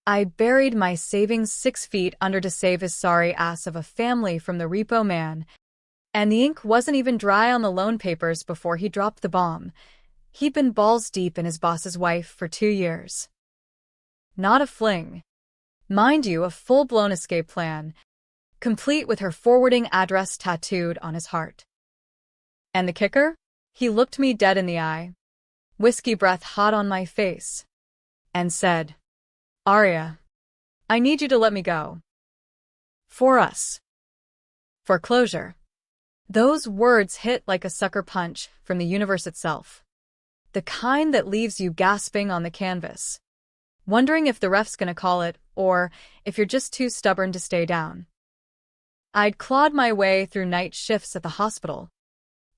I buried my savings 6 feet under to save his sorry ass of a family from the repo man, and the ink wasn't even dry on the loan papers before he dropped the bomb. He'd been balls deep in his boss's wife for 2 years. Not a fling. Mind you, a full-blown escape plan, complete with her forwarding address tattooed on his heart. And the kicker? He looked me dead in the eye, whiskey breath hot on my face, and said, "Arya, I need you to let me go. For us. For closure." Those words hit like a sucker punch from the universe itself. The kind that leaves you gasping on the canvas, wondering if the ref's gonna call it, or if you're just too stubborn to stay down. I'd clawed my way through night shifts at the hospital,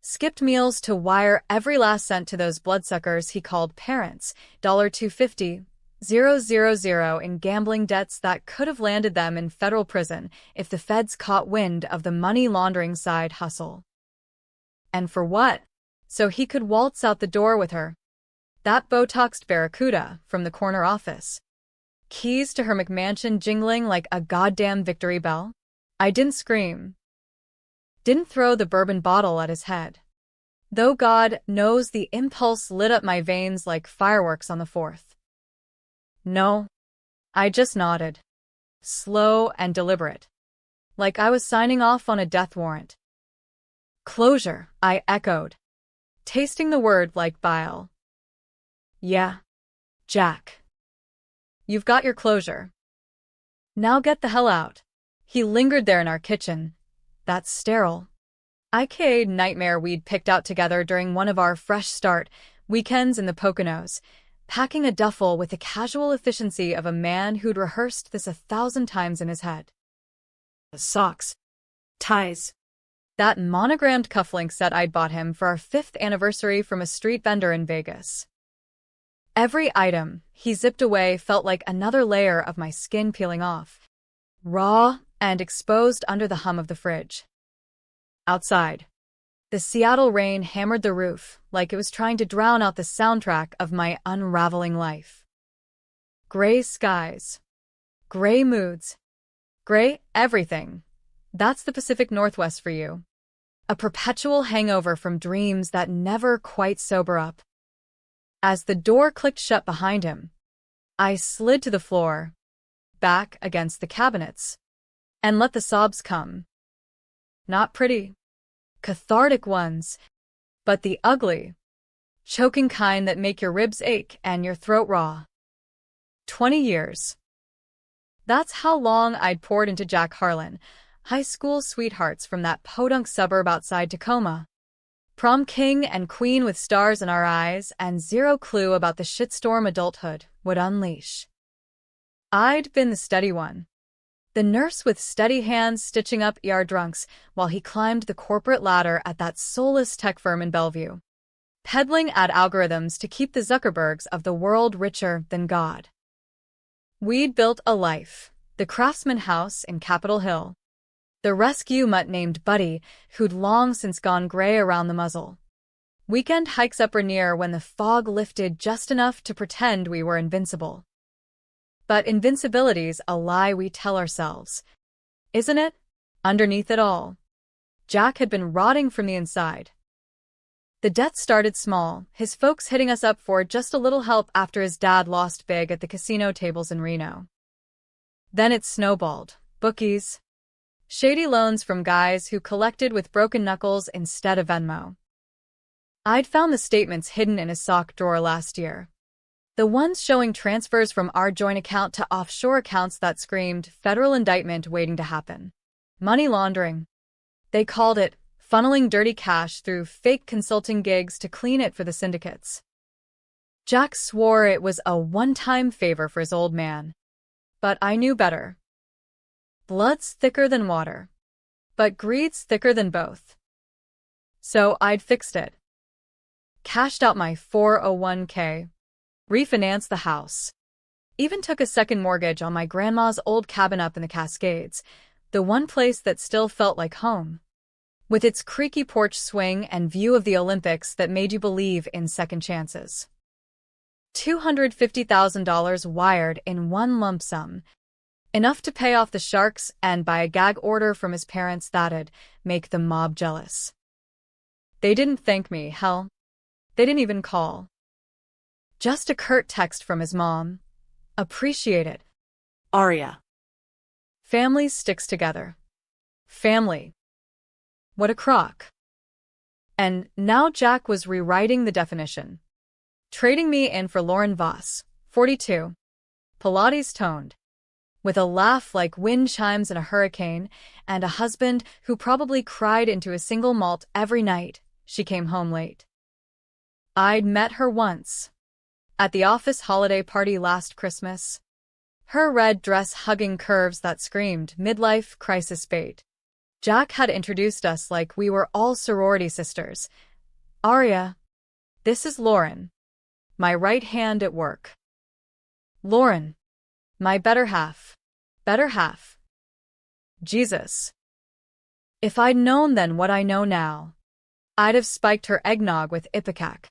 skipped meals to wire every last cent to those bloodsuckers he called parents, $250,000 in gambling debts that could have landed them in federal prison if the feds caught wind of the money laundering side hustle. And for what? So he could waltz out the door with her. That Botoxed barracuda from the corner office. Keys to her McMansion jingling like a goddamn victory bell. I didn't scream. Didn't throw the bourbon bottle at his head. Though God knows the impulse lit up my veins like fireworks on the 4th. No. I just nodded. Slow and deliberate. Like I was signing off on a death warrant. Closure, I echoed, tasting the word like bile. Yeah, Jack. You've got your closure. Now get the hell out. He lingered there in our kitchen. That's sterile. IK'd nightmare we'd picked out together during one of our fresh start weekends in the Poconos, packing a duffel with the casual efficiency of a man who'd rehearsed this 1,000 times in his head. Socks. Ties. That monogrammed cufflink set I'd bought him for our 5th anniversary from a street vendor in Vegas. Every item he zipped away felt like another layer of my skin peeling off, raw and exposed under the hum of the fridge. Outside, the Seattle rain hammered the roof like it was trying to drown out the soundtrack of my unraveling life. Gray skies. Gray moods. Gray everything. That's the Pacific Northwest for you. A perpetual hangover from dreams that never quite sober up. As the door clicked shut behind him, I slid to the floor, back against the cabinets, and let the sobs come. Not pretty, cathartic ones, but the ugly, choking kind that make your ribs ache and your throat raw. 20 years. That's how long I'd poured into Jack Harlan, high school sweethearts from that podunk suburb outside Tacoma. Prom king and queen with stars in our eyes and zero clue about the shitstorm adulthood would unleash. I'd been the steady one. The nurse with steady hands stitching up ER drunks while he climbed the corporate ladder at that soulless tech firm in Bellevue, peddling ad algorithms to keep the Zuckerbergs of the world richer than God. We'd built a life, the Craftsman House in Capitol Hill, the rescue mutt named Buddy, who'd long since gone gray around the muzzle. Weekend hikes up Rainier when the fog lifted just enough to pretend we were invincible. But invincibility's a lie we tell ourselves, isn't it? Underneath it all, Jack had been rotting from the inside. The death started small, his folks hitting us up for just a little help after his dad lost big at the casino tables in Reno. Then it snowballed. Bookies. Shady loans from guys who collected with broken knuckles instead of Venmo. I'd found the statements hidden in his sock drawer last year. The ones showing transfers from our joint account to offshore accounts that screamed federal indictment waiting to happen. Money laundering. They called it funneling dirty cash through fake consulting gigs to clean it for the syndicates. Jack swore it was a one-time favor for his old man. But I knew better. Blood's thicker than water, but greed's thicker than both. So I'd fixed it. Cashed out my 401k, refinanced the house, even took a second mortgage on my grandma's old cabin up in the Cascades, the one place that still felt like home, with its creaky porch swing and view of the Olympics that made you believe in second chances. $250,000 wired in one lump sum. Enough to pay off the sharks and buy a gag order from his parents that'd make the mob jealous. They didn't thank me, hell. They didn't even call. Just a curt text from his mom. Appreciate it. Arya. Family sticks together. Family. What a crock. And now Jack was rewriting the definition. Trading me in for Lauren Voss, 42. Pilates toned. With a laugh like wind chimes in a hurricane, and a husband who probably cried into a single malt every night she came home late. I'd met her once. At the office holiday party last Christmas. Her red dress hugging curves that screamed midlife crisis bait. Jack had introduced us like we were all sorority sisters. Arya, this is Lauren. My right hand at work. Lauren. My better half. Better half. Jesus. If I'd known then what I know now, I'd have spiked her eggnog with ipecac.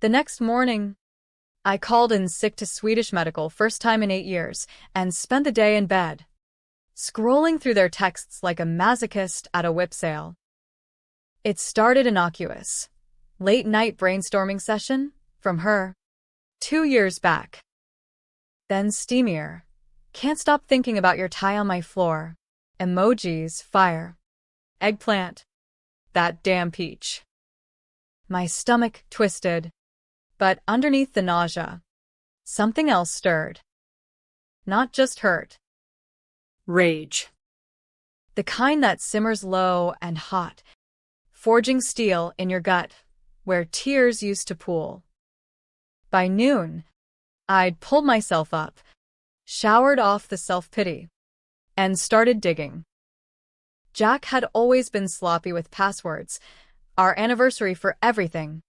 The next morning, I called in sick to Swedish Medical, first time in 8 years, and spent the day in bed, scrolling through their texts like a masochist at a whip sale. It started innocuous. Late-night brainstorming session from her 2 years back. Then steamier. Can't stop thinking about your tie on my floor. Emojis, fire. Eggplant. That damn peach. My stomach twisted. But underneath the nausea, something else stirred. Not just hurt. Rage. The kind that simmers low and hot, forging steel in your gut, where tears used to pool. By noon, I'd pulled myself up, showered off the self-pity, and started digging. Jack had always been sloppy with passwords, our anniversary for everything.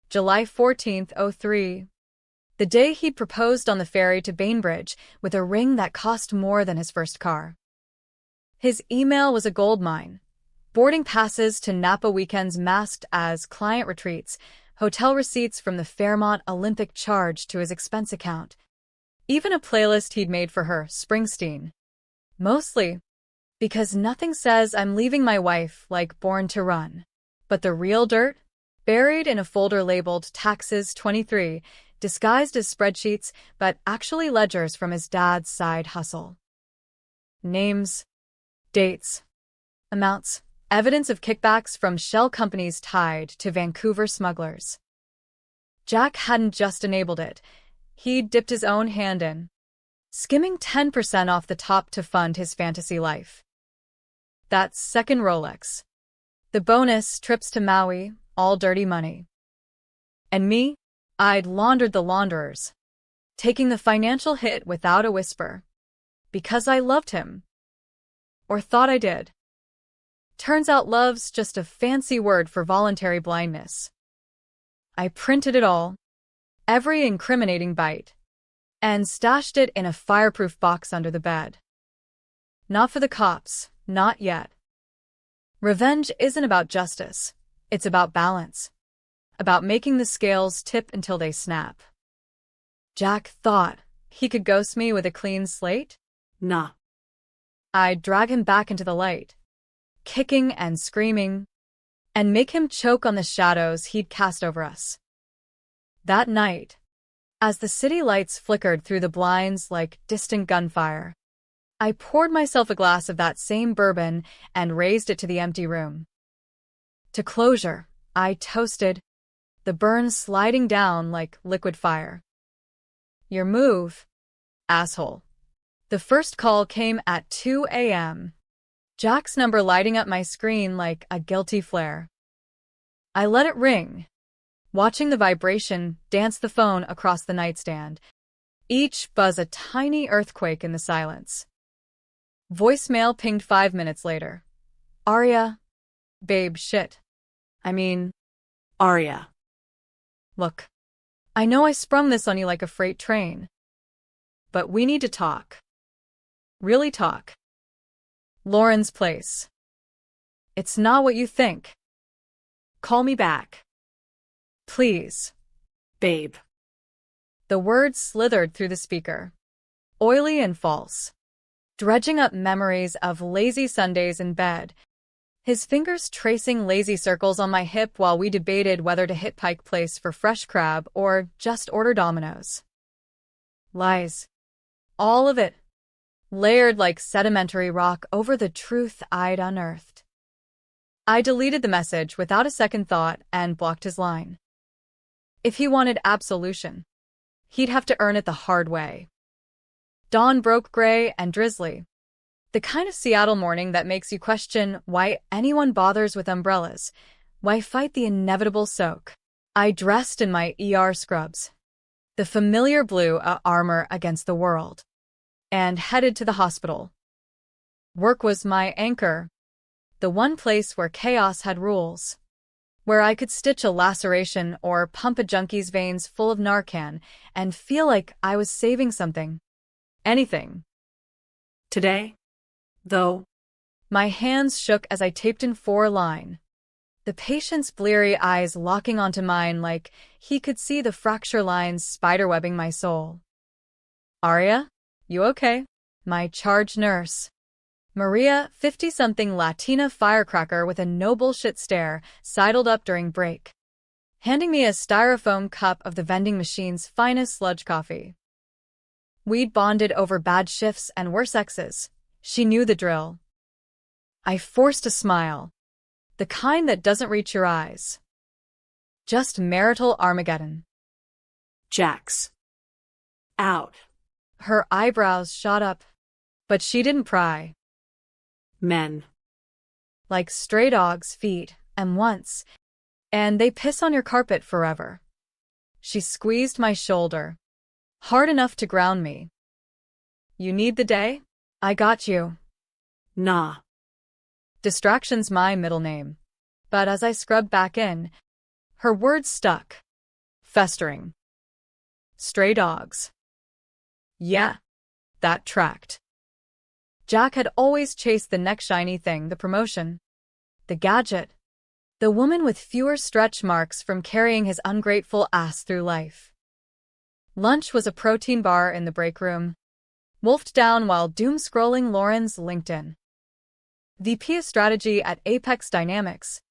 July 14th, 03. The day he'd proposed on the ferry to Bainbridge with a ring that cost more than his first car. His email was a goldmine. Boarding passes to Napa weekends masked as client retreats, hotel receipts from the Fairmont Olympic charged to his expense account. Even a playlist he'd made for her, Springsteen. Mostly because nothing says I'm leaving my wife like Born to Run. But the real dirt? Buried in a folder labeled Taxes 23, disguised as spreadsheets, but actually ledgers from his dad's side hustle. Names, dates, amounts, evidence of kickbacks from shell companies tied to Vancouver smugglers. Jack hadn't just enabled it, he'd dipped his own hand in, skimming 10% off the top to fund his fantasy life. That second Rolex. The bonus, trips to Maui, all dirty money. And me? I'd laundered the launderers, taking the financial hit without a whisper. Because I loved him. Or thought I did. Turns out love's just a fancy word for voluntary blindness. I printed it all, every incriminating bite, and stashed it in a fireproof box under the bed. Not for the cops, not yet. Revenge isn't about justice. It's about balance. About making the scales tip until they snap. Jack thought he could ghost me with a clean slate? Nah. I'd drag him back into the light, kicking and screaming, and make him choke on the shadows he'd cast over us. That night, as the city lights flickered through the blinds like distant gunfire, I poured myself a glass of that same bourbon and raised it to the empty room. To closure, I toasted, the burn sliding down like liquid fire. Your move, asshole. The first call came at 2 a.m. Jack's number lighting up my screen like a guilty flare. I let it ring, watching the vibration dance the phone across the nightstand, each buzz a tiny earthquake in the silence. Voicemail pinged 5 minutes later. Arya. Babe, shit. Arya. Look, I know I sprung this on you like a freight train. But we need to talk. Really talk. Lauren's place. It's not what you think. Call me back. Please. Babe. The words slithered through the speaker. Oily and false. Dredging up memories of lazy Sundays in bed. His fingers tracing lazy circles on my hip while we debated whether to hit Pike Place for fresh crab or just order Domino's. Lies. All of it. Layered like sedimentary rock over the truth I'd unearthed. I deleted the message without a second thought and blocked his line. If he wanted absolution, he'd have to earn it the hard way. Dawn broke gray and drizzly. The kind of Seattle morning that makes you question why anyone bothers with umbrellas, why fight the inevitable soak. I dressed in my ER scrubs, the familiar blue armor against the world, and headed to the hospital. Work was my anchor, the one place where chaos had rules, where I could stitch a laceration or pump a junkie's veins full of Narcan and feel like I was saving something. Anything. Today, though, my hands shook as I taped in 4-line. The patient's bleary eyes locking onto mine like he could see the fracture lines spiderwebbing my soul. Aria, you okay? My charge nurse. Maria, 50-something Latina firecracker with a no-bullshit stare, sidled up during break, handing me a styrofoam cup of the vending machine's finest sludge coffee. We'd bonded over bad shifts and worse exes. She knew the drill. I forced a smile, the kind that doesn't reach your eyes. Just marital Armageddon. Jax. Out. Her eyebrows shot up, but she didn't pry. Men. Like stray dogs' feet, and once, and they piss on your carpet forever. She squeezed my shoulder, hard enough to ground me. You need the day? I got you. Nah. Distraction's my middle name. But as I scrubbed back in, her words stuck, festering. Stray dogs. Yeah, that tracked. Jack had always chased the next shiny thing, the promotion, the gadget, the woman with fewer stretch marks from carrying his ungrateful ass through life. Lunch was a protein bar in the break room, wolfed down while doom-scrolling Lauren's LinkedIn. VP of Strategy at Apex Dynamics,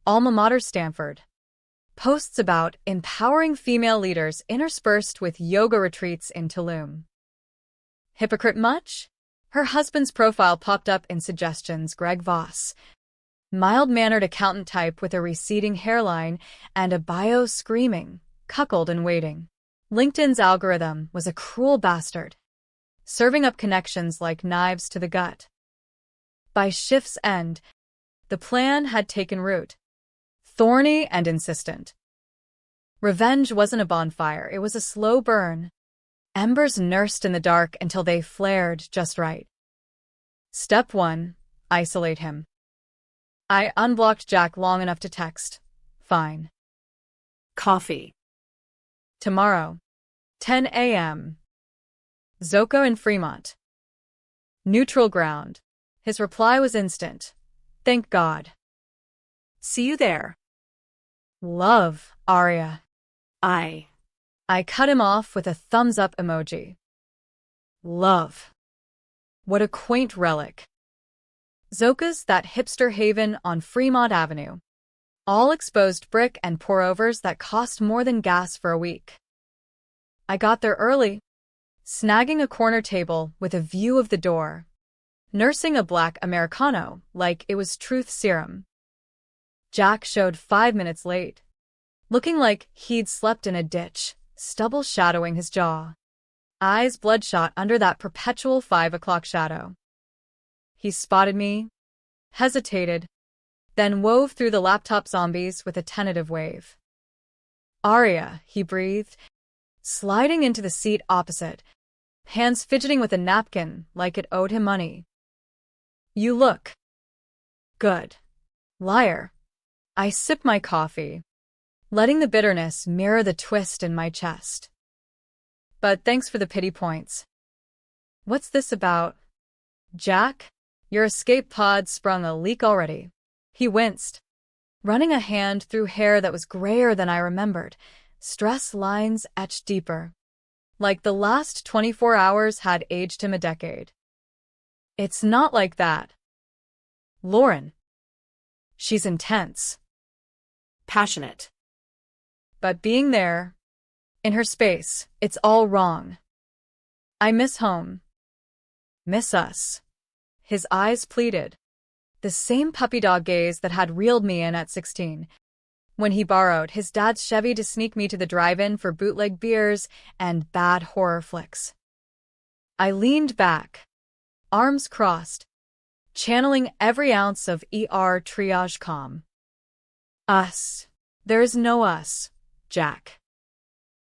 alma mater Stanford. Posts about empowering female leaders interspersed with yoga retreats in Tulum. Hypocrite much? Her husband's profile popped up in suggestions. Greg Voss, mild-mannered accountant type with a receding hairline and a bio screaming, cuckold in waiting. LinkedIn's algorithm was a cruel bastard, serving up connections like knives to the gut. By shift's end, the plan had taken root, thorny and insistent. Revenge wasn't a bonfire, it was a slow burn. Embers nursed in the dark until they flared just right. Step 1. Isolate him. I unblocked Jack long enough to text. Fine. Coffee. Tomorrow. 10 a.m. Zoko in Fremont. Neutral ground. His reply was instant. Thank God. See you there. Love, Aria. I cut him off with a thumbs-up emoji. Love. What a quaint relic. Zoka's that hipster haven on Fremont Avenue. All exposed brick and pour-overs that cost more than gas for a week. I got there early, snagging a corner table with a view of the door, nursing a black Americano like it was truth serum. Jack showed 5 minutes late, looking like he'd slept in a ditch, stubble shadowing his jaw, eyes bloodshot under that perpetual 5 o'clock shadow. He spotted me, hesitated, then wove through the laptop zombies with a tentative wave. Aria, he breathed, sliding into the seat opposite, hands fidgeting with a napkin like it owed him money. You look good. Liar. I sip my coffee, letting the bitterness mirror the twist in my chest. But thanks for the pity points. What's this about? Jack, your escape pod sprung a leak already. He winced, running a hand through hair that was grayer than I remembered, stress lines etched deeper. like the last 24 hours had aged him a decade. It's not like that. Lauren. She's intense. Passionate. But being there, in her space, it's all wrong. I miss home. Miss us. His eyes pleaded. The same puppy dog gaze that had reeled me in at 16. When he borrowed his dad's Chevy to sneak me to the drive-in for bootleg beers and bad horror flicks. I leaned back, arms crossed, channeling every ounce of triage calm. Us. There is no us, Jack.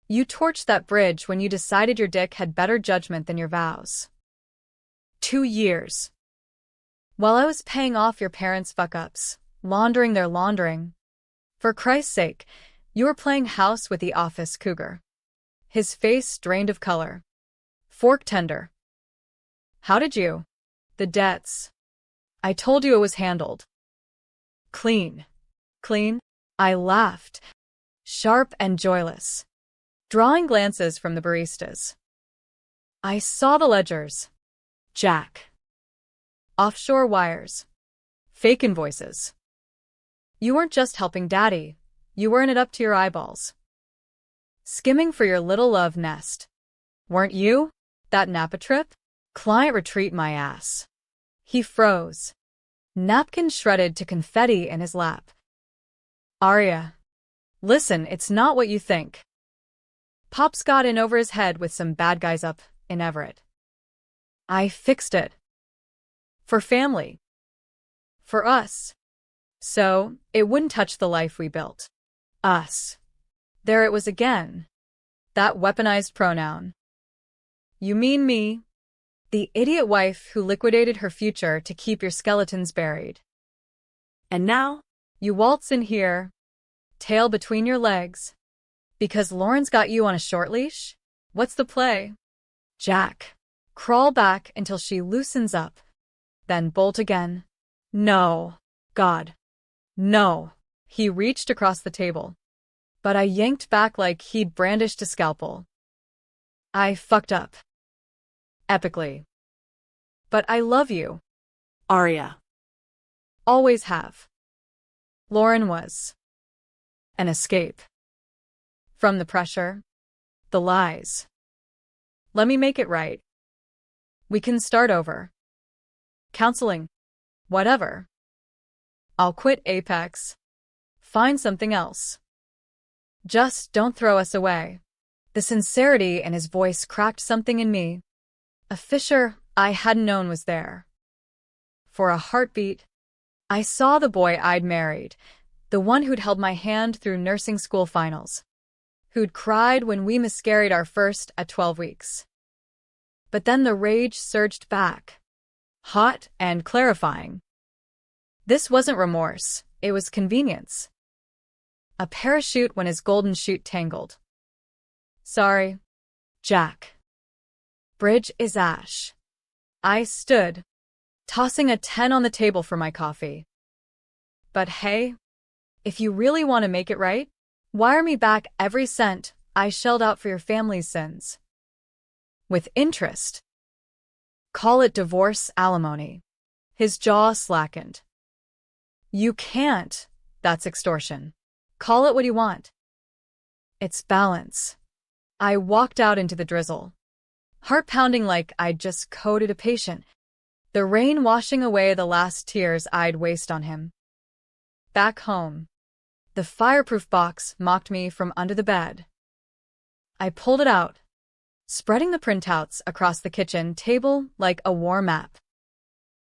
You torched that bridge when you decided your dick had better judgment than your vows. 2 years. While I was paying off your parents' fuck-ups, laundering their laundering. For Christ's sake, you were playing house with the office cougar. His face drained of color. Fork tender. How did you? The debts. I told you it was handled. Clean. Clean? I laughed, sharp and joyless, drawing glances from the baristas. I saw the ledgers. Jack. Offshore wires. Fake invoices. You weren't just helping Daddy, you were in it up to your eyeballs. Skimming for your little love nest. Weren't you? That Napa trip? Client retreat my ass. He froze. Napkin shredded to confetti in his lap. Arya. Listen, it's not what you think. Pops got in over his head with some bad guys up in Everett. I fixed it. For family. For us. So, it wouldn't touch the life we built. Us. There it was again. That weaponized pronoun. You mean me? The idiot wife who liquidated her future to keep your skeletons buried. And now? You waltz in here, tail between your legs. Because Lauren's got you on a short leash? What's the play? Jack. Crawl back until she loosens up. Then bolt again. No. God. No. He reached across the table. But I yanked back like he'd brandished a scalpel. I fucked up. Epically. But I love you. Arya. Always have. Lauren was an escape. From the pressure, the lies. Let me make it right. We can start over. Counseling. Whatever. I'll quit Apex. Find something else. Just don't throw us away. The sincerity in his voice cracked something in me. A fissure I hadn't known was there. For a heartbeat, I saw the boy I'd married, the one who'd held my hand through nursing school finals, who'd cried when we miscarried our first at 12 weeks. But then the rage surged back, hot and clarifying. This wasn't remorse, it was convenience. A parachute when his golden chute tangled. Sorry, Jack. Bridge is ash. I stood, tossing a 10 on the table for my coffee. But hey, if you really want to make it right, wire me back every cent I shelled out for your family's sins. With interest. Call it divorce alimony. His jaw slackened. You can't. That's extortion. Call it what you want. It's balance. I walked out into the drizzle, heart pounding like I'd just coded a patient, the rain washing away the last tears I'd waste on him. Back home, the fireproof box mocked me from under the bed. I pulled it out, spreading the printouts across the kitchen table like a war map.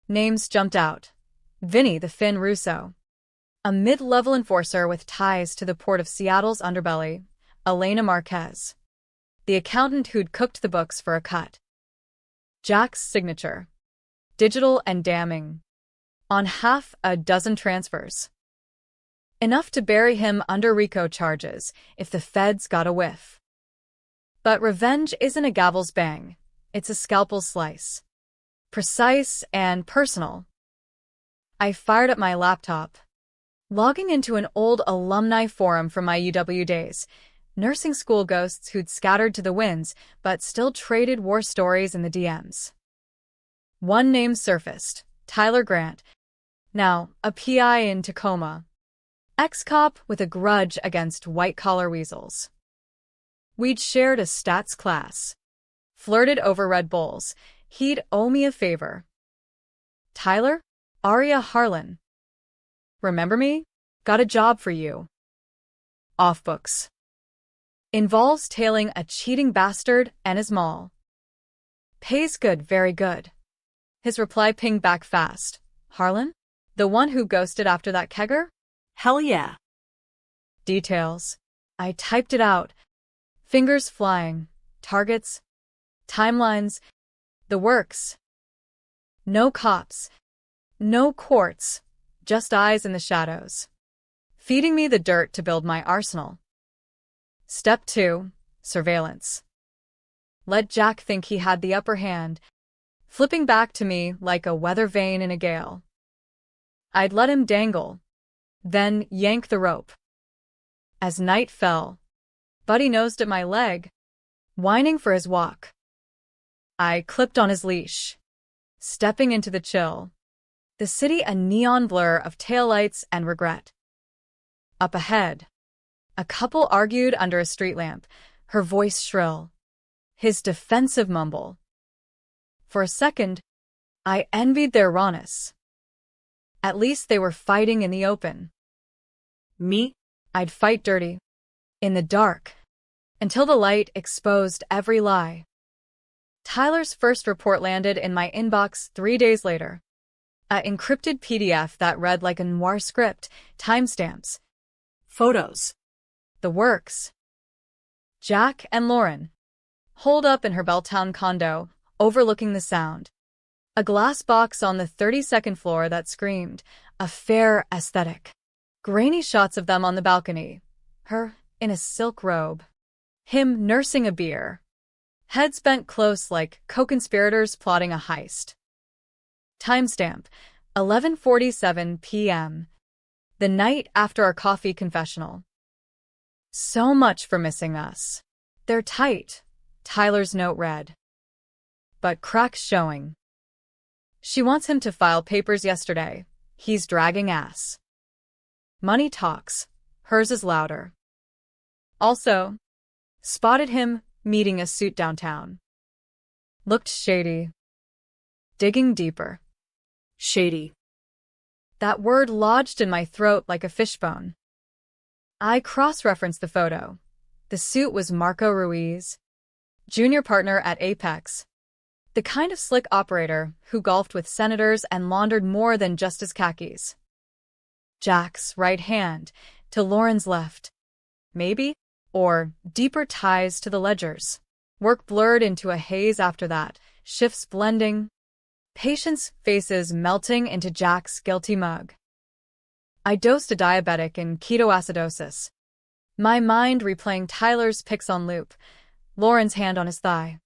Names jumped out. Vinny the Finn Russo, a mid-level enforcer with ties to the port of Seattle's underbelly. Elena Marquez, the accountant who'd cooked the books for a cut. Jack's signature, digital and damning, on half a dozen transfers. Enough to bury him under RICO charges if the feds got a whiff. But revenge isn't a gavel's bang, it's a scalpel slice. Precise and personal. I fired up my laptop, logging into an old alumni forum from my UW days. nursing school ghosts who'd scattered to the winds but still traded war stories in the DMs. One name surfaced, Tyler Grant, now a PI in Tacoma. Ex-cop with a grudge against white-collar weasels. We'd shared a stats class. Flirted over Red Bulls. He'd owe me a favor. Tyler? Aria Harlan. Remember me? Got a job for you. Off books. Involves tailing a cheating bastard and his mall. Pays good, very good. His reply pinged back fast. Harlan? The one who ghosted after that kegger? Hell yeah. Details. I typed it out. Fingers flying. Targets. Timelines. The works. No cops. No courts. Just eyes in the shadows. Feeding me the dirt to build my arsenal. Step 2. Surveillance. Let Jack think he had the upper hand, flipping back to me like a weather vane in a gale. I'd let him dangle, then yank the rope. As night fell, Buddy nosed at my leg, whining for his walk. I clipped on his leash, stepping into the chill. The city a neon blur of taillights and regret. Up ahead, a couple argued under a street lamp, her voice shrill, his defensive mumble. For a second, I envied their rawness. At least they were fighting in the open. Me? I'd fight dirty, in the dark, until the light exposed every lie. Tyler's first report landed in my inbox 3 days later. An encrypted PDF that read like a noir script, timestamps, Photos. the works. Jack and Lauren, holed up in her Belltown condo, overlooking the Sound. A glass box on the 32nd floor that screamed, a fair aesthetic. Grainy shots of them on the balcony. Her in a silk robe. Him nursing a beer. Heads bent close like co-conspirators plotting a heist. Timestamp, 11:47 p.m. The night after our coffee confessional. So much for missing us. They're tight, Tyler's note read. But cracks showing. She wants him to file papers yesterday. He's dragging ass. Money talks. Hers is louder. Also, spotted him meeting a suit downtown. Looked shady. Digging deeper. Shady. That word lodged in my throat like a fishbone. I cross-referenced the photo. The suit was Marco Ruiz, junior partner at Apex. The kind of slick operator who golfed with senators and laundered more than just his khakis. Jack's right hand to Lauren's left. Maybe, or deeper ties to the ledgers. Work blurred into a haze after that, shifts blending. Patients' faces melting into Jack's guilty mug. I dosed a diabetic in ketoacidosis. My mind replaying Tyler's pics on loop. Lauren's hand on his thigh.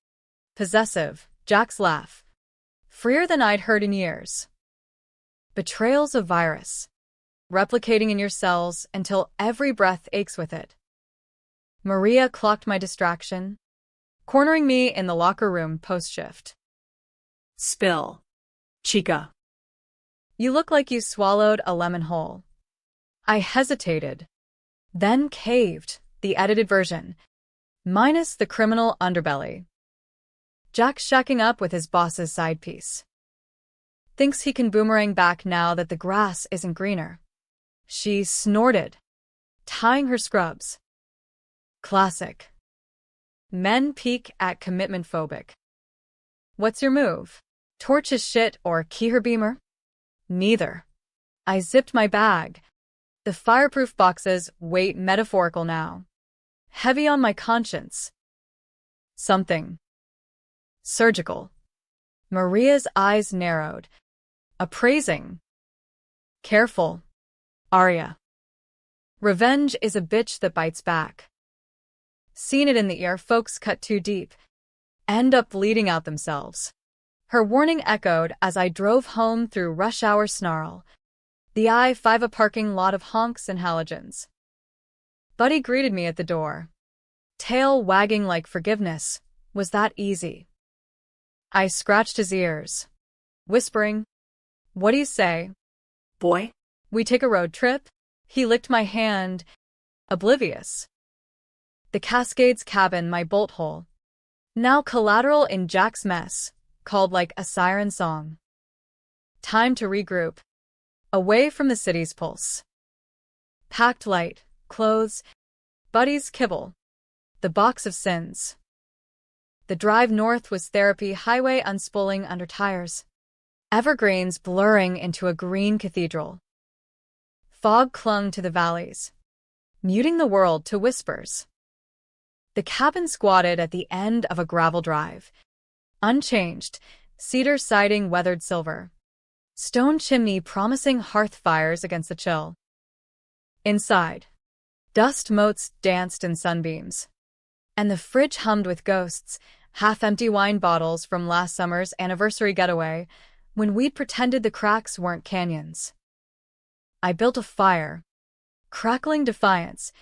Possessive. Jack's laugh. Freer than I'd heard in years. Betrayals of virus. Replicating in your cells until every breath aches with it. Maria clocked my distraction, cornering me in the locker room post-shift. Spill. Chica. You look like you swallowed a lemon whole. I hesitated. Then caved, the edited version. Minus the criminal underbelly. Jack's shacking up with his boss's side piece. Thinks he can boomerang back now that the grass isn't greener. She snorted, tying her scrubs. Classic. Men peak at commitment phobic. What's your move? Torch his shit or key her beamer? Neither. I zipped my bag. The fireproof boxes weight metaphorical now. Heavy on my conscience. Something. Surgical. Maria's eyes narrowed. Appraising. Careful. Aria. Revenge is a bitch that bites back. Seen it in the ear folks cut too deep. End up bleeding out themselves. Her warning echoed as I drove home through rush hour snarl. The I-5 a parking lot of honks and halogens. Buddy greeted me at the door. tail wagging like forgiveness. Was that easy? I scratched his ears, whispering, "What do you say? Boy? We take a road trip?" He licked my hand, oblivious. The Cascades cabin, my bolt hole. Now collateral in Jack's mess, called like a siren song. Time to regroup. Away from the city's pulse. Packed light, clothes, Buddy's kibble. The box of sins. The drive north was therapy, highway unspooling under tires. Evergreens blurring into a green cathedral. Fog clung to the valleys, muting the world to whispers. The cabin squatted at the end of a gravel drive. Unchanged, cedar siding weathered silver. Stone chimney promising hearth fires against the chill. Inside, dust motes danced in sunbeams. And the fridge hummed with ghosts, half-empty wine bottles from last summer's anniversary getaway, when we'd pretended the cracks weren't canyons. I built a fire, crackling defiance,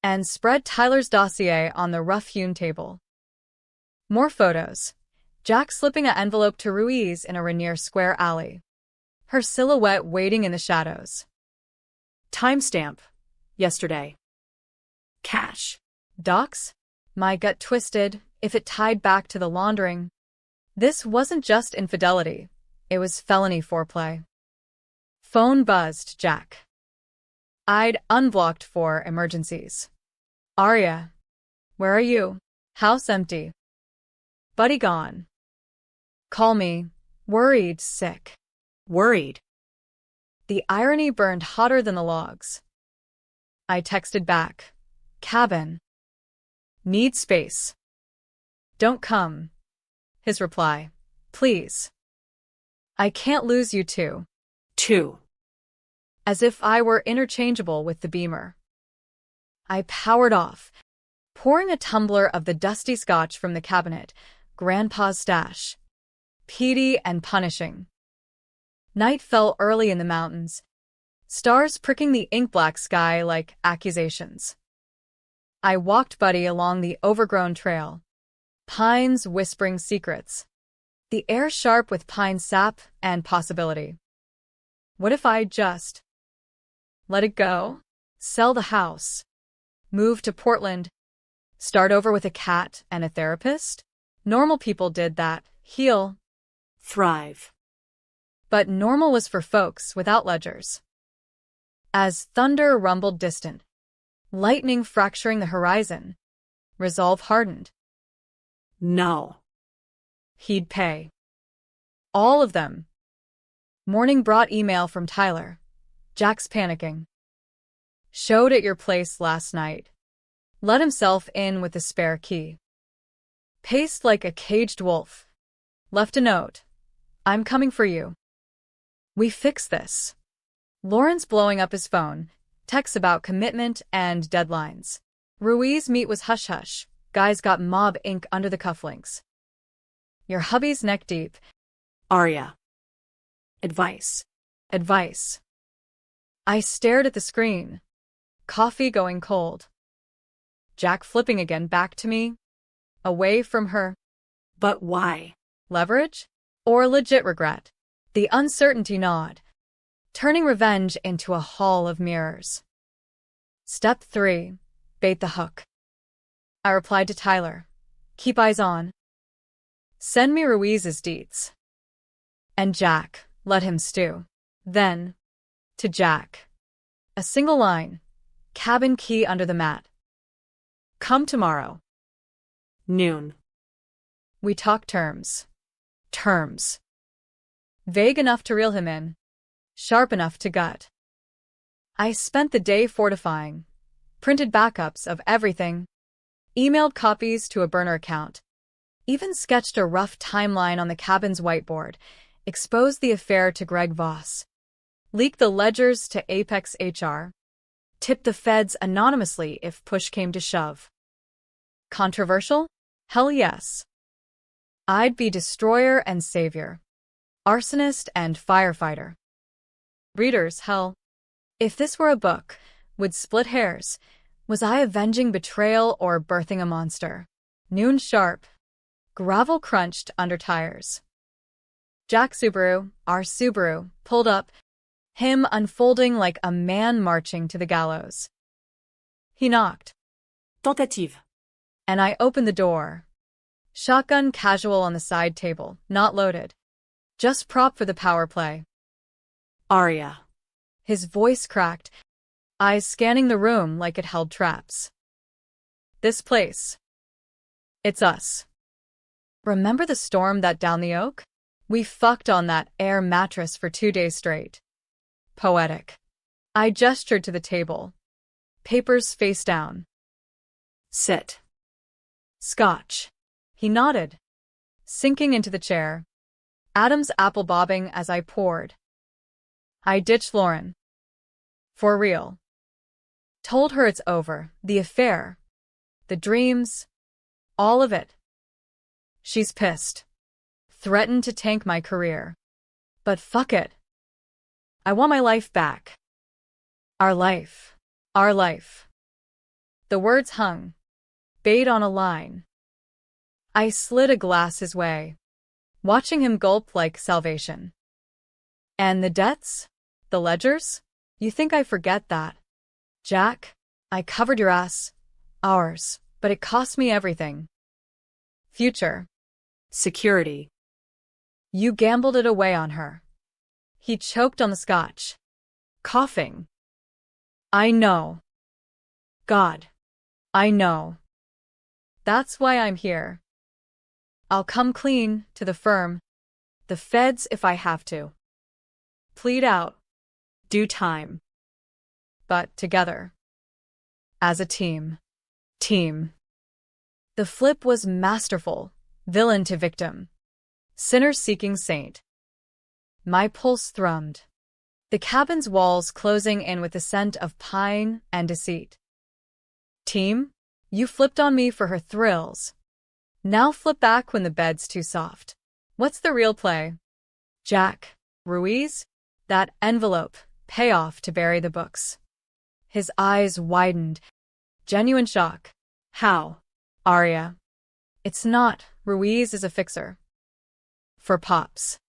and spread Tyler's dossier on the rough-hewn table. More photos. Jack slipping an envelope to Ruiz in a Rainier Square alley. Her silhouette waiting in the shadows. Timestamp. Yesterday. Cash. Docs? My gut twisted, if it tied back to the laundering. This wasn't just infidelity. It was felony foreplay. Phone buzzed, Jack. I'd unblocked for emergencies. Arya. Where are you? House empty. Buddy gone. Call me. Worried, sick. Worried. The irony burned hotter than the logs. I texted back. Cabin. Need space. Don't come. His reply. Please. I can't lose you too. Two. As if I were interchangeable with the beamer. I powered off, pouring a tumbler of the dusty scotch from the cabinet, Grandpa's stash. Peaty and punishing. Night fell early in the mountains, stars pricking the ink-black sky like accusations. I walked Buddy along the overgrown trail, pines whispering secrets, the air sharp with pine sap and possibility. What if I just let it go? Sell the house? Move to Portland? Start over with a cat and a therapist? Normal people did that. Heal. Thrive. But normal was for folks without ledgers. As thunder rumbled distant, lightning fracturing the horizon, resolve hardened. No. He'd pay. All of them. Morning brought email from Tyler. Jack's panicking. Showed at your place last night. Let himself in with the spare key. Paced like a caged wolf. Left a note. I'm coming for you. We fix this. Lawrence blowing up his phone. Texts about commitment and deadlines. Ruiz meet was hush-hush. Guys got mob ink under the cufflinks. Your hubby's neck deep. Arya. Advice. Advice. I stared at the screen. Coffee going cold. Jack flipping again back to me. Away from her. But why? Leverage? Or legit regret? The uncertainty gnawed, turning revenge into a hall of mirrors. Step 3. Bait the hook. I replied to Tyler. Keep eyes on. Send me Ruiz's deets. And Jack, let him stew. Then, to Jack. A single line. Cabin key under the mat. Come tomorrow. Noon. We talk terms. Terms. Vague enough to reel him in. Sharp enough to gut. I spent the day fortifying. Printed backups of everything. Emailed copies to a burner account. Even sketched a rough timeline on the cabin's whiteboard. Exposed the affair to Greg Voss. Leaked the ledgers to Apex HR. Tipped the feds anonymously if push came to shove. Controversial? Hell yes. I'd be destroyer and savior. Arsonist and firefighter. Readers, hell. If this were a book, would split hairs, Was I avenging betrayal or birthing a monster? Noon sharp. Gravel crunched under tires. Jack Subaru, our Subaru, pulled up, him unfolding like a man marching to the gallows. He knocked. Tentative. And I opened the door. Shotgun casual on the side table, not loaded. Just prop for the power play. Arya. His voice cracked, eyes scanning the room like it held traps. This place. It's us. Remember the storm that down the oak? We fucked on that air mattress for 2 days straight. Poetic. I gestured to the table. Papers face down. Sit. Scotch. He nodded, sinking into the chair. Adam's apple bobbing as I poured. I ditched Lauren. For real. Told her it's over, the affair, the dreams, all of it. She's pissed. Threatened to tank my career. But fuck it. I want my life back. Our life. Our life. The words hung. Bait on a line. I slid a glass his way, watching him gulp like salvation. And the debts? The ledgers? You think I forget that? Jack, I covered your ass. Ours. But it cost me everything. Future. Security. You gambled it away on her. He choked on the scotch. Coughing. I know. God. I know. That's why I'm here. I'll come clean to the firm. The feds if I have to. Plead out. Due time. But together. As a team. Team. The flip was masterful. Villain to victim. Sinner seeking saint. My pulse thrummed. The cabin's walls closing in with the scent of pine and deceit. Team, you flipped on me for her thrills. Now flip back when the bed's too soft. What's the real play? Jack, Ruiz? That envelope, payoff to bury the books. His eyes widened. Genuine shock. How? Arya. It's not. Ruiz is a fixer. For Pops.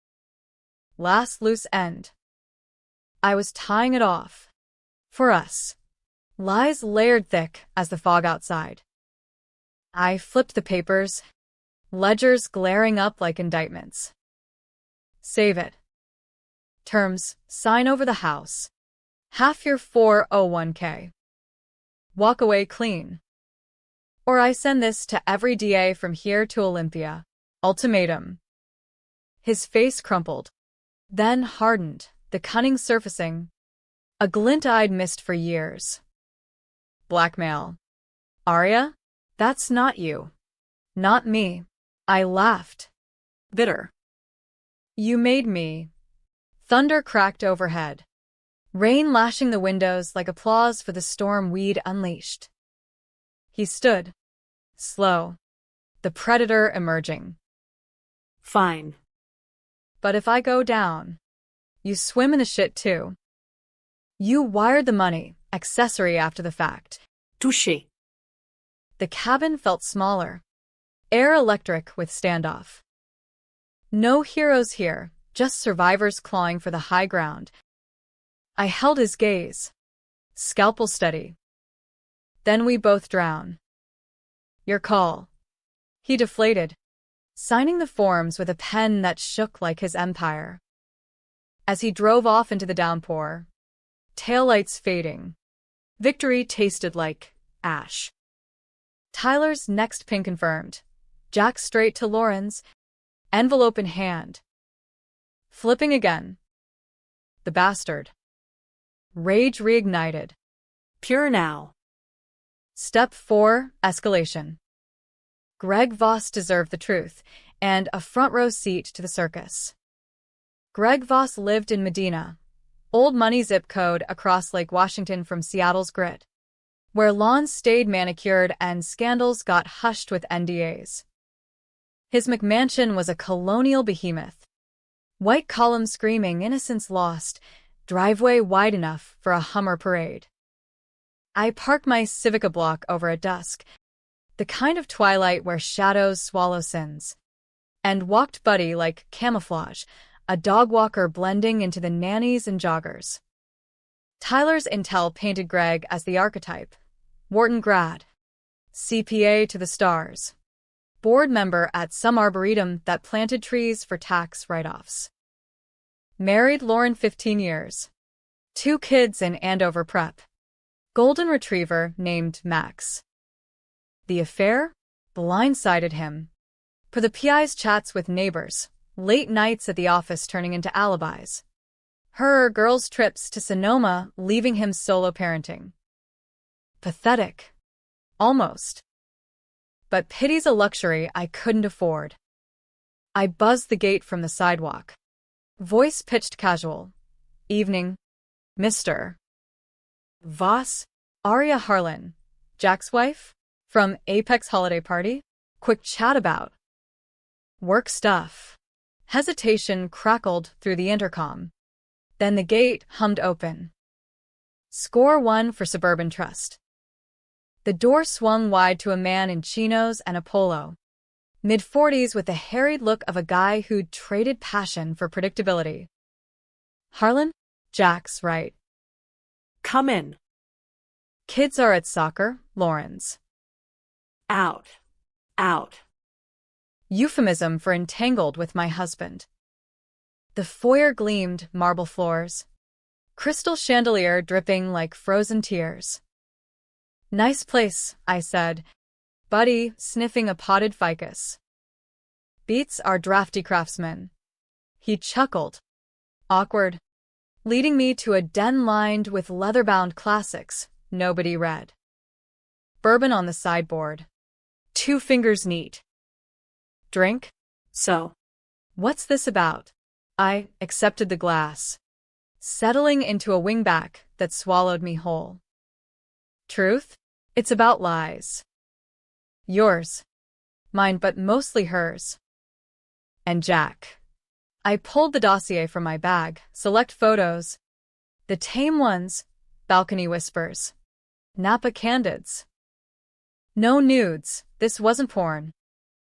Last loose end. I was tying it off. For us. Lies layered thick as the fog outside. I flipped the papers, ledgers glaring up like indictments. Save it. Terms, sign over the house. Half your 401k. Walk away clean. Or I send this to every DA from here to Olympia. Ultimatum. His face crumpled, then hardened, the cunning surfacing. A glint I'd missed for years. Blackmail. Arya? That's not you. Not me. I laughed. Bitter. You made me. Thunder cracked overhead. Rain lashing the windows like applause for the storm we'd unleashed. He stood. Slow. The predator emerging. Fine. But if I go down, you swim in the shit too. You wired the money, accessory after the fact. Touché. The cabin felt smaller. Air electric with standoff. No heroes here, just survivors clawing for the high ground. I held his gaze. Scalpel steady. Then we both drown. Your call. He deflated, signing the forms with a pen that shook like his empire. As he drove off into the downpour, taillights fading, victory tasted like ash. Tyler's next ping confirmed. Jack straight to Lauren's, envelope in hand. Flipping again. The bastard. Rage reignited. Pure now. Step 4, escalation. Greg Voss deserved the truth, and a front-row seat to the circus. Greg Voss lived in Medina, old money zip code across Lake Washington from Seattle's grit, where lawns stayed manicured and scandals got hushed with NDAs. His McMansion was a colonial behemoth. White columns screaming innocence lost, driveway wide enough for a Hummer parade. I park my Civica block over at dusk, the kind of twilight where shadows swallow sins, and walked Buddy like camouflage, a dog walker blending into the nannies and joggers. Tyler's intel painted Greg as the archetype. Wharton grad. CPA to the stars. Board member at some arboretum that planted trees for tax write-offs. Married Lauren 15 years. 2 kids in Andover prep. Golden retriever named Max. The affair blindsided him. For the PI's chats with neighbors, late nights at the office turning into alibis. Her girls' trips to Sonoma leaving him solo parenting. Pathetic. Almost. But pity's a luxury I couldn't afford. I buzzed the gate from the sidewalk. Voice pitched casual. Evening. Mr. Voss? Aria Harlan. Jack's wife? From Apex holiday party? Quick chat about work stuff. Hesitation crackled through the intercom. Then the gate hummed open. Score 1 for Suburban Trust. The door swung wide to a man in chinos and a polo. Mid-40s with the harried look of a guy who'd traded passion for predictability. Harlan? Jack's right. Come in. Kids are at soccer, Lauren's. Out. Out. Euphemism for entangled with my husband. The foyer gleamed, marble floors. Crystal chandelier dripping like frozen tears. Nice place, I said, Buddy sniffing a potted ficus. Beats our drafty craftsman. He chuckled. Awkward. Leading me to a den lined with leather-bound classics nobody read. Bourbon on the sideboard. 2 fingers neat. Drink? So. What's this about? I accepted the glass, settling into a wingback that swallowed me whole. Truth? It's about lies. Yours. Mine, but mostly hers. And Jack. I pulled the dossier from my bag, select photos. The tame ones, balcony whispers. Napa candids. No nudes, this wasn't porn.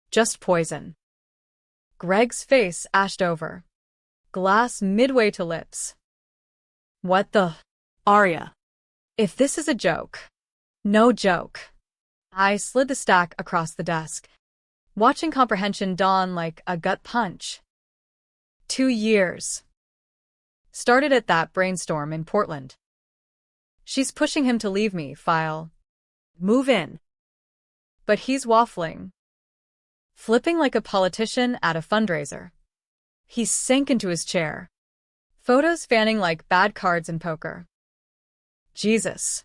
Just poison. Greg's face ashed over. Glass midway to lips. What the? Aria. If this is a joke. No joke. I slid the stack across the desk, watching comprehension dawn like a gut punch. 2 years. Started at that brainstorm in Portland. She's pushing him to leave me, file. Move in. But he's waffling. Flipping like a politician at a fundraiser. He sank into his chair. Photos fanning like bad cards in poker. Jesus.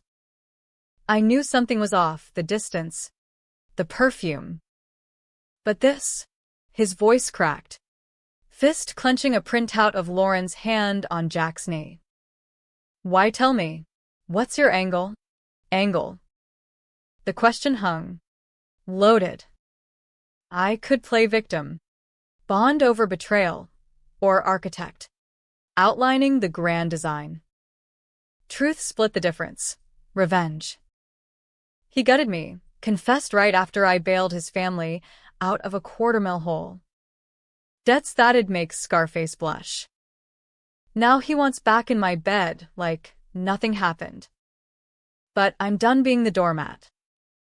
I knew something was off, the distance. The perfume. But this? His voice cracked. Fist clenching a printout of Lauren's hand on Jack's knee. Why tell me? What's your angle? Angle. The question hung. Loaded. I could play victim. Bond over betrayal. Or architect. Outlining the grand design. Truth split the difference. Revenge. He gutted me, confessed right after I bailed his family out of a $250,000 hole. Debts that'd make Scarface blush. Now he wants back in my bed like nothing happened. But I'm done being the doormat.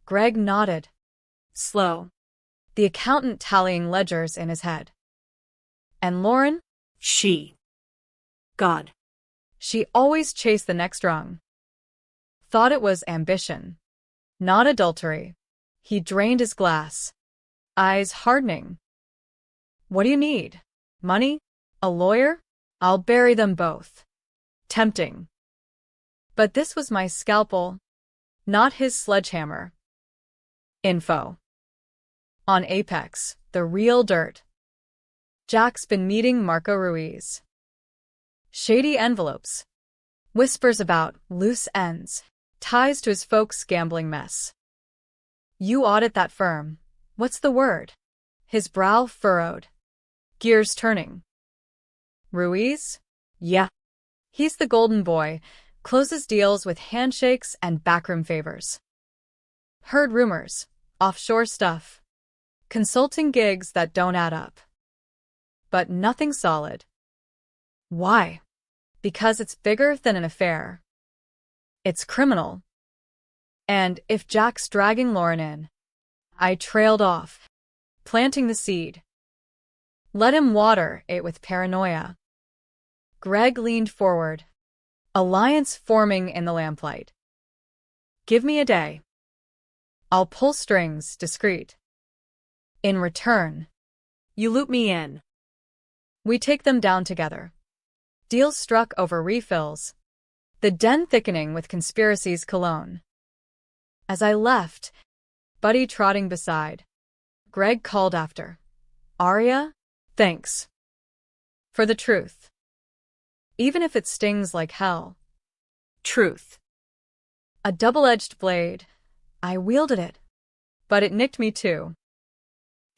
Greg nodded. Slow. The accountant tallying ledgers in his head. And Lauren? She. God. She always chased the next rung. Thought it was ambition. Not adultery. He drained his glass. Eyes hardening. What do you need? Money? A lawyer? I'll bury them both. Tempting. But this was my scalpel, not his sledgehammer. Info. On Apex, the real dirt. Jack's been meeting Marco Ruiz. Shady envelopes. Whispers about loose ends. Ties to his folks' gambling mess. You audit that firm. What's the word? His brow furrowed. Gears turning. Ruiz? Yeah. He's the golden boy, Closes deals with handshakes and backroom favors. Heard rumors, offshore stuff, consulting gigs that don't add up. But nothing solid. Why? Because it's bigger than an affair. It's criminal. And if Jack's dragging Lauren in, I trailed off, planting the seed. Let him water it with paranoia. Greg leaned forward. Alliance forming in the lamplight. Give me a day. I'll pull strings, discreet. In return, You loop me in. we take them down together. Deals struck over refills. The den thickening with conspiracies cologne. As I left, Buddy trotting beside, Greg called after. Arya, thanks. For the truth. Even if it stings like hell. Truth. A double-edged blade. I wielded it. But it nicked me too.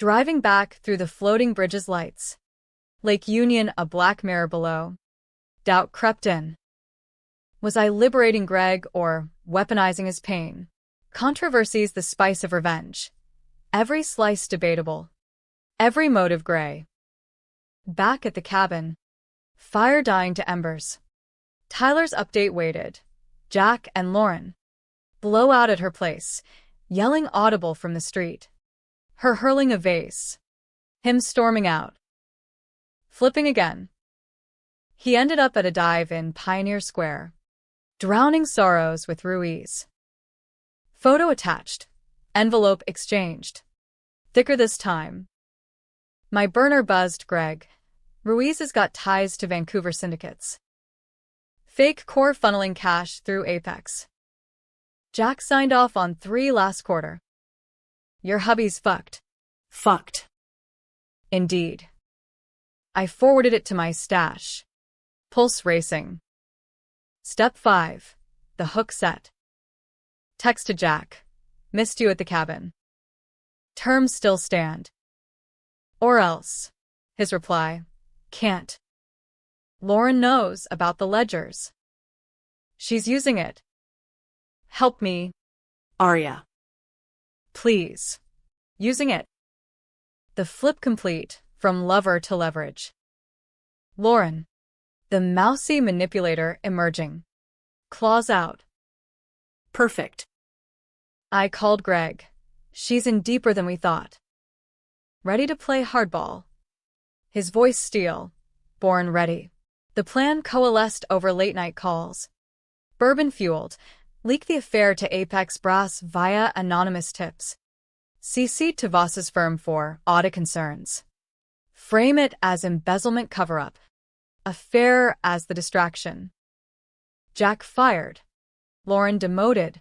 Driving back through the floating bridge's lights. Lake Union a black mirror below. Doubt crept in. Was I liberating Greg or weaponizing his pain? Controversy's the spice of revenge. Every slice debatable. Every motive gray. Back at the cabin. Fire dying to embers. Tyler's update waited. Jack and Lauren. Blow out at her place, yelling audible from the street. Her hurling a vase. Him storming out. Flipping again. He ended up at a dive in Pioneer Square. Drowning sorrows with Ruiz. Photo attached. Envelope exchanged. Thicker this time. My burner buzzed Greg. Ruiz has got ties to Vancouver syndicates. Fake core funneling cash through Apex. Jack signed off on 3 last quarter. Your hubby's fucked. Fucked. Indeed. I forwarded it to my stash. Pulse racing. Step 5. The hook set. Text to Jack. Missed you at the cabin. Terms still stand. Or else. His reply. Can't. Lauren knows about the ledgers. She's using it. Help me. Arya. Please. Using it. The flip complete, from lover to leverage. Lauren. The mousy manipulator emerging. Claws out. Perfect. I called Greg. She's in deeper than we thought. Ready to play hardball. His voice steel. Born ready. The plan coalesced over late-night calls. Bourbon-fueled. Leak the affair to Apex Brass via anonymous tips. CC to Voss's firm for audit concerns. Frame it as embezzlement cover-up. Affair as the distraction. Jack fired. Lauren demoted.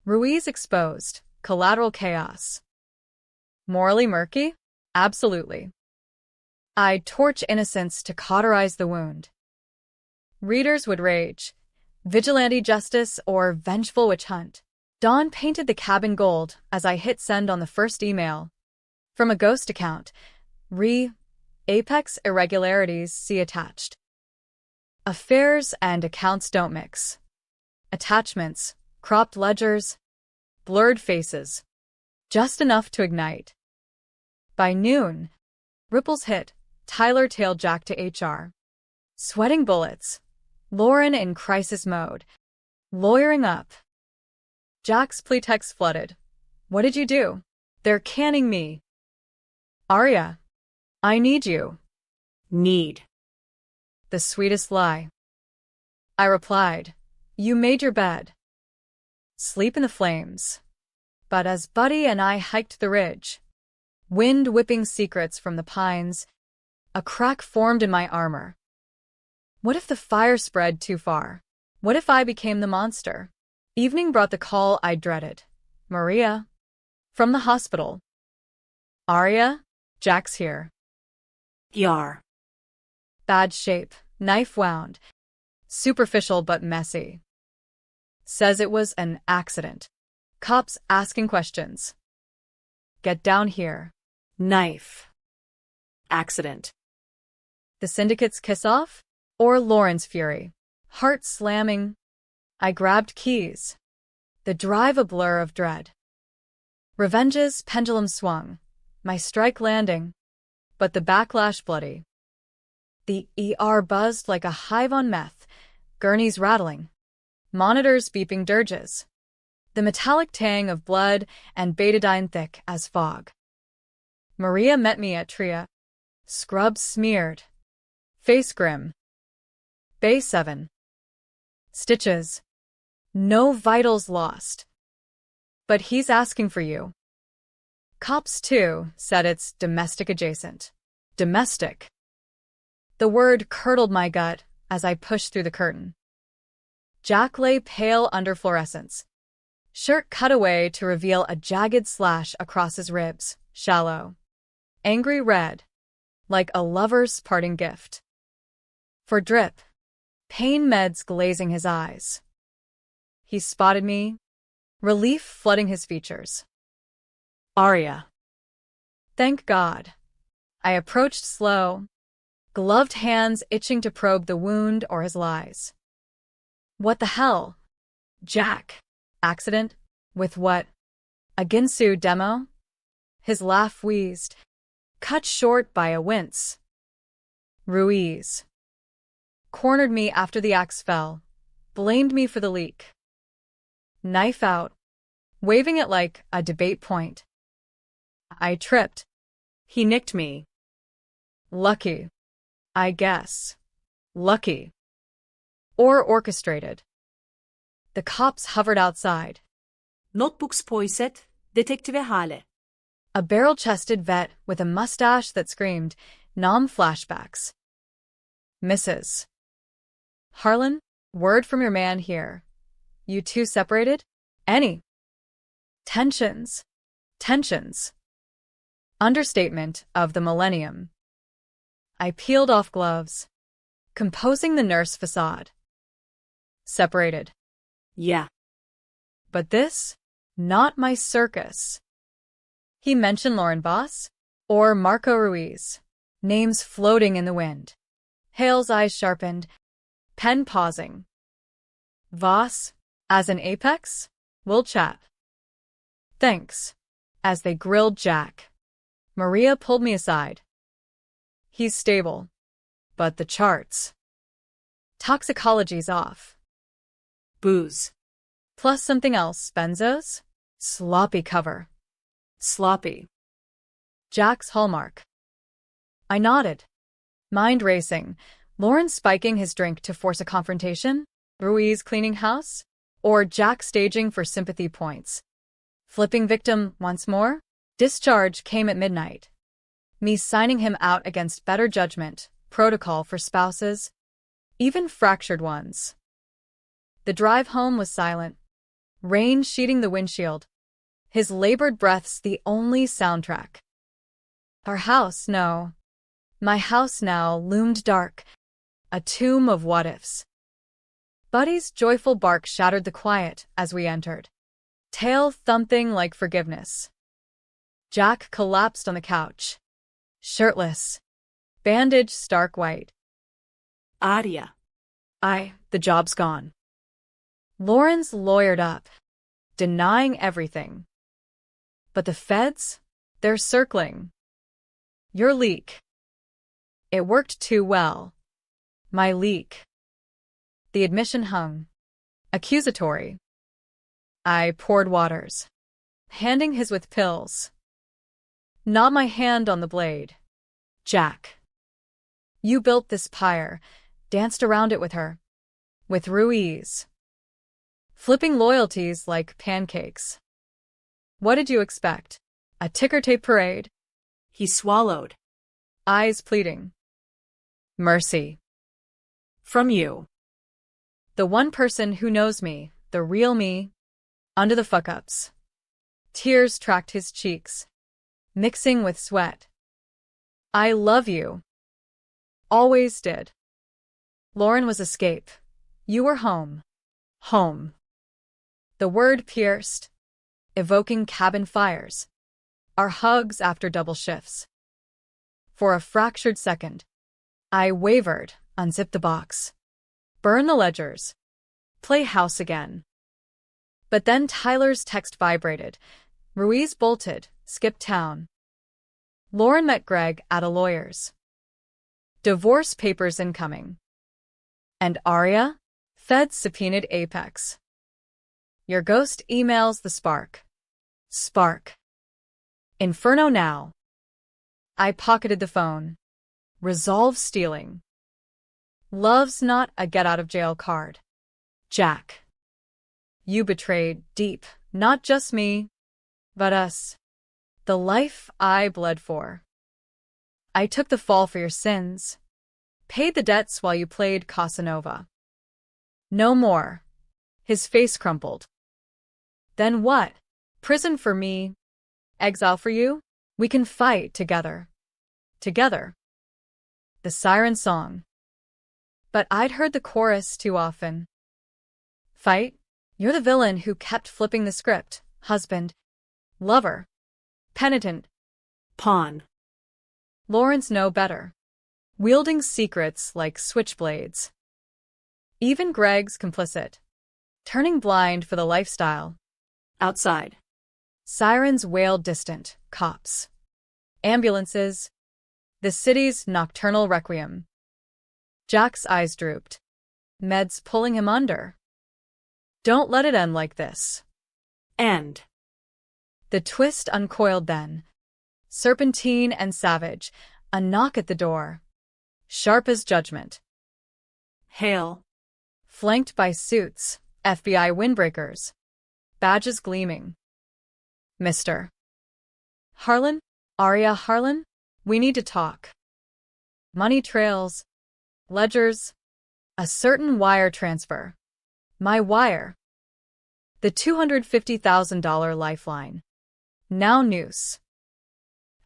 Ruiz exposed. Collateral chaos. Morally murky? Absolutely. I'd torch innocence to cauterize the wound. Readers would rage. Vigilante justice or vengeful witch hunt. Dawn painted the cabin gold as I hit send on the first email. From a ghost account. Apex irregularities see attached. Affairs and accounts don't mix. Attachments, cropped ledgers, blurred faces. Just enough to ignite. By noon, ripples hit. Tyler tailed Jack to HR. Sweating bullets. Lauren in crisis mode. Lawyering up. Jack's plea text flooded. What did you do? They're canning me. Arya. I need you. Need. The sweetest lie. I replied. You made your bed. Sleep in the flames. But as Buddy and I hiked the ridge, wind whipping secrets from the pines, a crack formed in my armor. What if the fire spread too far? What if I became the monster? Evening brought the call I dreaded. Maria. From the hospital. Arya, Jack's here. Yar. Bad shape, knife wound. Superficial but messy. Says it was an accident. Cops asking questions. Get down here. Knife. Accident. The syndicate's kiss-off? Or Lauren's fury? Heart slamming. I grabbed keys. The drive a blur of dread. Revenge's pendulum swung, my strike landing, but the backlash bloody. The ER buzzed like a hive on meth, gurneys rattling, monitors beeping dirges, the metallic tang of blood and betadine thick as fog. Maria met me at Tria, scrubs smeared, face grim. Bay 7. Stitches. No vitals lost. But he's asking for you. Cops 2 said it's domestic adjacent. Domestic. The word curdled my gut as I pushed through the curtain. Jack lay pale under fluorescence. Shirt cut away to reveal a jagged slash across his ribs, shallow. Angry red, like a lover's parting gift. For drip, pain meds glazing his eyes. He spotted me, relief flooding his features. Arya. Thank God. I approached slow, gloved hands itching to probe the wound or his lies. What the hell? Jack. Accident? With what? A Ginsu demo? His laugh wheezed, cut short by a wince. Ruiz. Cornered me after the axe fell, blamed me for the leak. Knife out, waving it like a debate point. I tripped. He nicked me. Lucky. I guess. Lucky. Or orchestrated. The cops hovered outside. Notebooks poiset, detektive hale. A barrel-chested vet with a mustache that screamed, Nom flashbacks. Mrs. Harlan, word from your man here. You two separated? Any? Tensions. Tensions. Understatement of the millennium. I peeled off gloves, composing the nurse facade. Separated. Yeah. But this? Not my circus. He mentioned Lauren Voss or Marco Ruiz, names floating in the wind. Hale's eyes sharpened, pen pausing. Voss, as an apex? We'll chat. Thanks. As they grilled Jack, Maria pulled me aside. He's stable, but the charts. Toxicology's off. Booze. Plus something else, benzos? Sloppy cover. Sloppy. Jack's hallmark. I nodded. Mind racing. Lauren spiking his drink to force a confrontation? Ruiz cleaning house? Or Jack staging for sympathy points? Flipping victim once more? Discharge came at midnight. Me signing him out against better judgment, protocol for spouses, even fractured ones. The drive home was silent. Rain sheeting the windshield. His labored breaths the only soundtrack. Our house, no. My house now loomed dark, a tomb of what-ifs. Buddy's joyful bark shattered the quiet as we entered, tail thumping like forgiveness. Jack collapsed on the couch, shirtless, bandage stark white. Arya. The job's gone. Lauren's lawyered up, denying everything. But the feds? They're circling. Your leak. It worked too well. My leak. The admission hung. Accusatory. I poured waters, handing his with pills. Not my hand on the blade. Jack. You built this pyre, danced around it with her. With Ruiz. Flipping loyalties like pancakes. What did you expect? A ticker tape parade? He swallowed. Eyes pleading. Mercy. From you. The one person who knows me, the real me, under the fuck-ups. Tears tracked his cheeks, mixing with sweat. I love you. Always did. Lauren was escape. You were home. Home. The word pierced, evoking cabin fires. Our hugs after double shifts. For a fractured second, I wavered, unzipped the box. Burn the ledgers. Play house again. But then Tyler's text vibrated. Ruiz bolted, skipped town. Lauren met Greg at a lawyer's. Divorce papers incoming. And Arya? Feds subpoenaed Apex. Your ghost emails the spark. Spark. Inferno now. I pocketed the phone. Resolve stealing. Love's not a get-out-of-jail card. Jack. You betrayed deep, not just me, but us. The life I bled for. I took the fall for your sins. Paid the debts while you played Casanova. No more. His face crumpled. Then what? Prison for me. Exile for you? We can fight together. Together. The siren song. But I'd heard the chorus too often. Fight? You're the villain who kept flipping the script. Husband. Lover. Penitent. Pawn. Lawrence know better. Wielding secrets like switchblades. Even Greg's complicit. Turning blind for the lifestyle. Outside. Sirens wailed distant. Cops. Ambulances. The city's nocturnal requiem. Jack's eyes drooped. Meds pulling him under. Don't let it end like this. End. The twist uncoiled then. Serpentine and savage. A knock at the door. Sharp as judgment. Hail. Flanked by suits, FBI windbreakers. Badges gleaming. Mr. Harlan? Arya Harlan? We need to talk. Money trails. Ledgers. A certain wire transfer. My wire. The $250,000 lifeline. Now noose.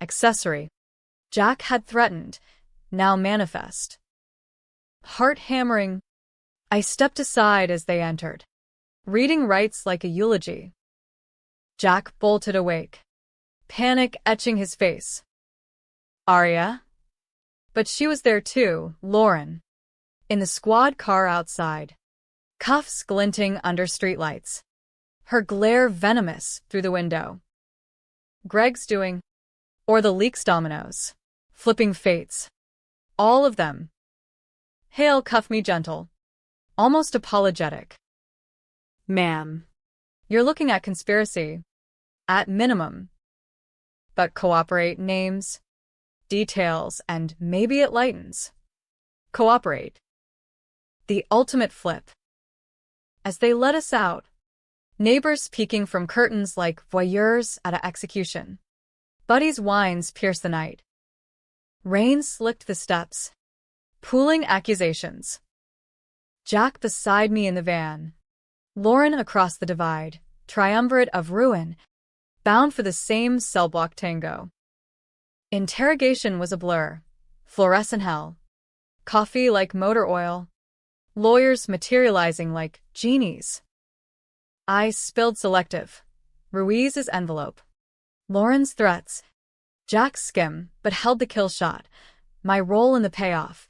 Accessory. Jack had threatened. Now manifest. Heart hammering. I stepped aside as they entered. Reading rights like a eulogy. Jack bolted awake. Panic etching his face. Arya? But she was there too, Lauren. In the squad car outside. Cuffs glinting under streetlights. Her glare venomous through the window. Greg's doing. Or the leaks dominoes. Flipping fates. All of them. Hale cuff me gentle. Almost apologetic. Ma'am. You're looking at conspiracy. At minimum. But cooperate names. Details and maybe it lightens. Cooperate. The ultimate flip. As they let us out. Neighbors peeking from curtains like voyeurs at an execution. Buddy's whines pierce the night. Rain slicked the steps. Pooling accusations. Jack beside me in the van. Lauren across the divide, triumvirate of ruin, bound for the same cell block tango. Interrogation was a blur. Fluorescent hell. Coffee like motor oil. Lawyers materializing like genies. I spilled selective. Ruiz's envelope. Lauren's threats. Jack's skim, but held the kill shot. My role in the payoff.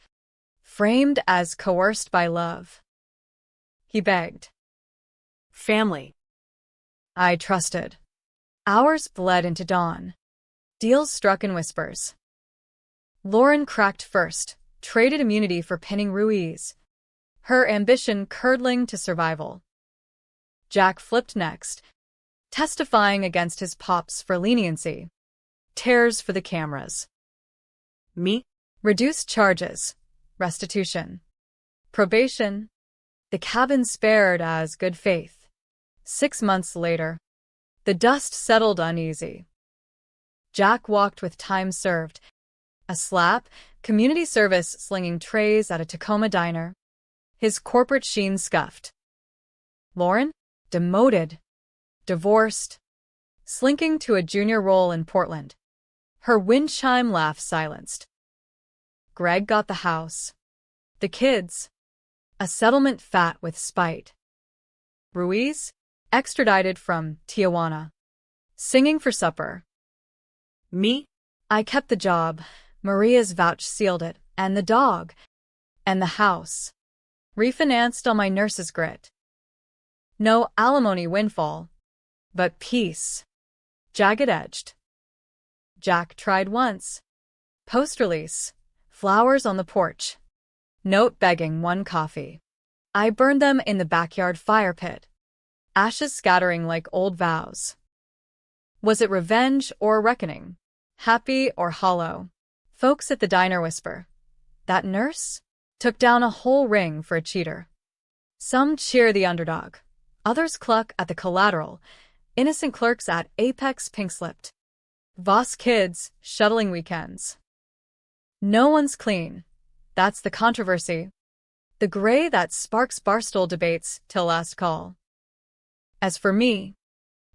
Framed as coerced by love. He begged. Family. I trusted. Hours bled into dawn. Deals struck in whispers. Lauren cracked first, traded immunity for pinning Ruiz. Her ambition curdling to survival. Jack flipped next, testifying against his pops for leniency. Tears for the cameras. Me? Reduced charges. Restitution. Probation. The cabin spared as good faith. 6 months later. The dust settled uneasy. Jack walked with time served. A slap, community service slinging trays at a Tacoma diner. His corporate sheen scuffed. Lauren? Demoted. Divorced. Slinking to a junior role in Portland. Her wind chime laugh silenced. Greg got the house. The kids. A settlement fat with spite. Ruiz? Extradited from Tijuana. Singing for supper. Me? I kept the job. Maria's vouch sealed it. And the dog. And the house. Refinanced on my nurse's grit. No alimony windfall, but peace, jagged-edged. Jack tried once. Post-release, flowers on the porch. Note begging one coffee. I burned them in the backyard fire pit. Ashes scattering like old vows. Was it revenge or reckoning? Happy or hollow? Folks at the diner whisper. That nurse? Took down a whole ring for a cheater. Some cheer the underdog. Others cluck at the collateral. Innocent clerks at Apex pink-slipped. Voss kids shuttling weekends. No one's clean. That's the controversy. The gray that sparks barstool debates till last call. As for me,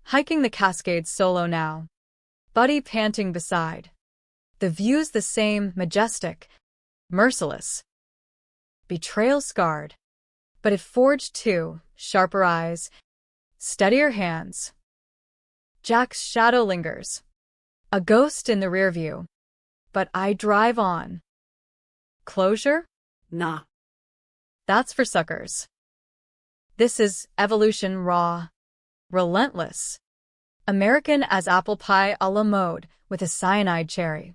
hiking the Cascades solo now. Buddy panting beside. The view's the same, majestic, merciless. Betrayal scarred. But it forged too, sharper eyes, steadier hands. Jack's shadow lingers. A ghost in the rear view. But I drive on. Closure? Nah. That's for suckers. This is evolution raw. Relentless. American as apple pie a la mode with a cyanide cherry.